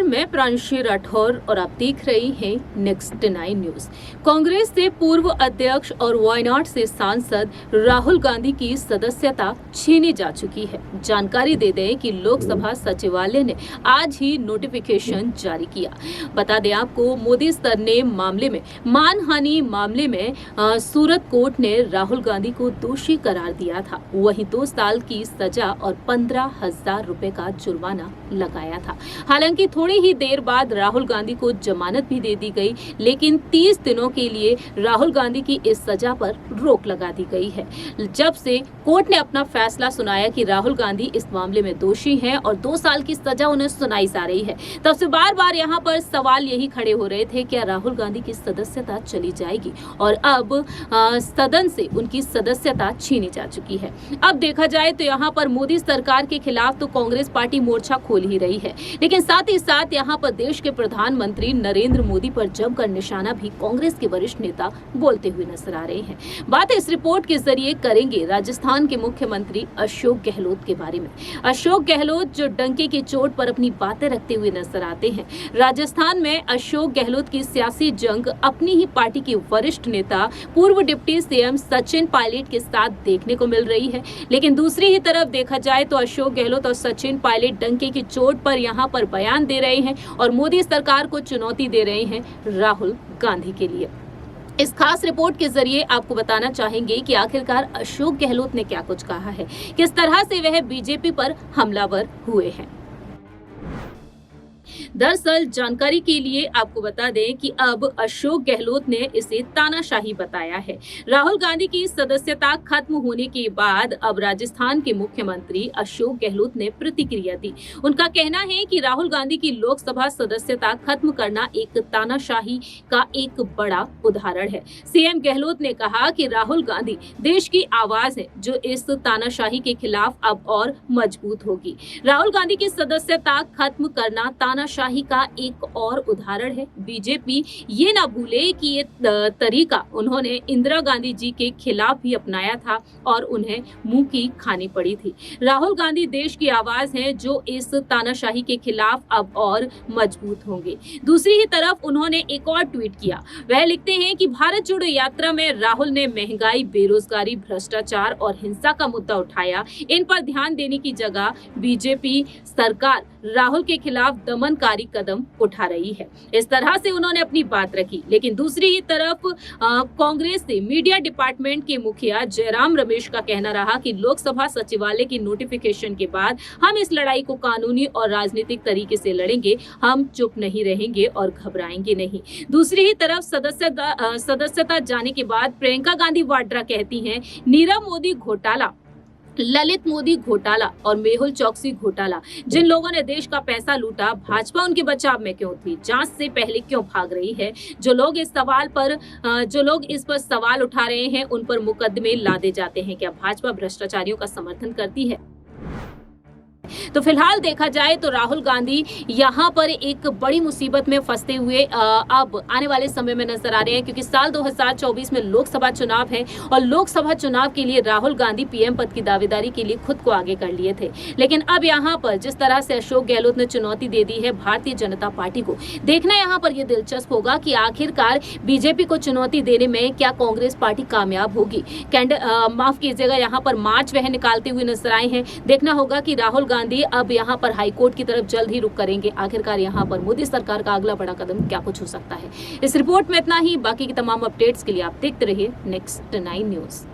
मैं प्रांशी राठौर और आप देख रहे हैं नेक्स्ट 9 न्यूज। कांग्रेस से पूर्व अध्यक्ष और वायनाड से सांसद राहुल गांधी की सदस्यता छीनी जा चुकी है। जानकारी दे दें कि लोकसभा सचिवालय ने आज ही नोटिफिकेशन जारी किया। बता दें आपको, मोदी सर ने मामले में मानहानि मामले में सूरत कोर्ट ने राहुल गांधी को दोषी करार दिया था। वहीं 2 साल की सजा और 15,000 रुपए का जुर्माना लगाया था। हालांकि थोड़ी ही देर बाद राहुल गांधी को जमानत भी दे दी गई, लेकिन 30 दिनों के लिए राहुल गांधी की इस सजा पर रोक लगा दी गई है। जब से कोर्ट ने अपना फैसला सुनाया कि राहुल गांधी इस मामले में दोषी हैं और 2 साल की सजा उन्हें सुनाई जा रही है, तब से बार बार यहाँ पर सवाल यही खड़े हो रहे थे, क्या राहुल गांधी की सदस्यता चली जाएगी? और अब सदन से उनकी सदस्यता छीनी जा चुकी है। अब देखा जाए तो यहाँ पर मोदी सरकार के खिलाफ तो कांग्रेस पार्टी मोर्चा खोल ही रही है, लेकिन साथ ही साथ यहाँ पर देश के प्रधानमंत्री नरेंद्र मोदी पर जमकर निशाना भी कांग्रेस के वरिष्ठ नेता बोलते हुए नजर आ रहे हैं। बात इस रिपोर्ट के जरिए करेंगे राजस्थान के मुख्यमंत्री अशोक गहलोत के बारे में। अशोक गहलोत जो डंके की चोट पर अपनी बातें रखते हुए नजर आते हैं। राजस्थान में अशोक गहलोत की सियासी जंग अपनी ही पार्टी के वरिष्ठ नेता पूर्व डिप्टी सीएम सचिन पायलट के साथ देखने को मिल रही है, लेकिन दूसरी ही तरफ देखा जाए तो अशोक गहलोत और सचिन पायलट डंके की चोट पर यहाँ पर बयान दे रहे हैं और मोदी सरकार को चुनौती दे रहे हैं राहुल गांधी के लिए। इस खास रिपोर्ट के जरिए आपको बताना चाहेंगे कि आखिरकार अशोक गहलोत ने क्या कुछ कहा है, किस तरह से वह बीजेपी पर हमलावर हुए हैं। दरअसल जानकारी के लिए आपको बता दें कि अब अशोक गहलोत ने इसे तानाशाही बताया है। राहुल गांधी की सदस्यता खत्म होने के बाद अब राजस्थान के मुख्यमंत्री अशोक गहलोत ने प्रतिक्रिया दी। उनका कहना है कि राहुल गांधी की लोकसभा सदस्यता खत्म करना एक तानाशाही का एक बड़ा उदाहरण है। सीएम गहलोत ने कहा कि राहुल गांधी देश की आवाज है जो इस तानाशाही के खिलाफ अब और मजबूत होगी। राहुल गांधी की सदस्यता खत्म करना तानाशाही का एक और उदाहरण है। बीजेपी ये ना भूले कि ये तरीका उन्होंने इंदिरा गांधी जी के खिलाफ भी अपनाया था और उन्हें मुंह की खानी पड़ी थी। राहुल गांधी देश की आवाज है जो इस तानाशाही के खिलाफ अब और मजबूत होंगे। दूसरी ही तरफ उन्होंने एक और ट्वीट किया। वह लिखते हैं कि भारत जोड़ो यात्रा में राहुल ने महंगाई, बेरोजगारी, भ्रष्टाचार और हिंसा का मुद्दा उठाया। इन पर ध्यान देने की जगह बीजेपी सरकार राहुल के खिलाफ दमनकारी कदम उठा रही है। इस तरह से उन्होंने अपनी बात रखी। लेकिन दूसरी ही तरफ कांग्रेस से मीडिया डिपार्टमेंट के मुखिया जयराम रमेश का कहना रहा कि लोकसभा सचिवालय की नोटिफिकेशन के बाद हम इस लड़ाई को कानूनी और राजनीतिक तरीके से लड़ेंगे। हम चुप नहीं रहेंगे और घबराएंगे नहीं। दूसरी ही तरफ सदस्यता जाने के बाद प्रियंका गांधी वाड्रा कहती हैं, नीरव मोदी घोटाला, ललित मोदी घोटाला और मेहुल चौकसी घोटाला, जिन लोगों ने देश का पैसा लूटा, भाजपा उनके बचाव में क्यों थी? जांच से पहले क्यों भाग रही है? जो लोग इस पर सवाल उठा रहे हैं, उन पर मुकदमे लादे जाते हैं। क्या भाजपा भ्रष्टाचारियों का समर्थन करती है? तो फिलहाल देखा जाए तो राहुल गांधी यहाँ पर एक बड़ी मुसीबत में फंसते हुए अब आने वाले समय में नजर आ रहे हैं, क्योंकि साल 2024 में लोकसभा चुनाव है और लोकसभा चुनाव के लिए राहुल गांधी पीएम पद की दावेदारी के लिए खुद को आगे कर लिए थे। लेकिन अब यहाँ पर जिस तरह से अशोक गहलोत ने चुनौती दे दी है भारतीय जनता पार्टी को, देखना यहाँ पर यह दिलचस्प होगा कि आखिरकार बीजेपी को चुनौती देने में क्या कांग्रेस पार्टी कामयाब होगी। माफ कीजिएगा, यहाँ पर मार्च वह निकालते हुए नजर आए हैं। देखना होगा कि राहुल गांधी अब यहाँ पर हाईकोर्ट की तरफ जल्द ही रुख करेंगे। आखिरकार यहाँ पर मोदी सरकार का अगला बड़ा कदम क्या कुछ हो सकता है। इस रिपोर्ट में इतना ही। बाकी की तमाम अपडेट्स के लिए आप देखते रहिए नेक्स्ट 9 न्यूज।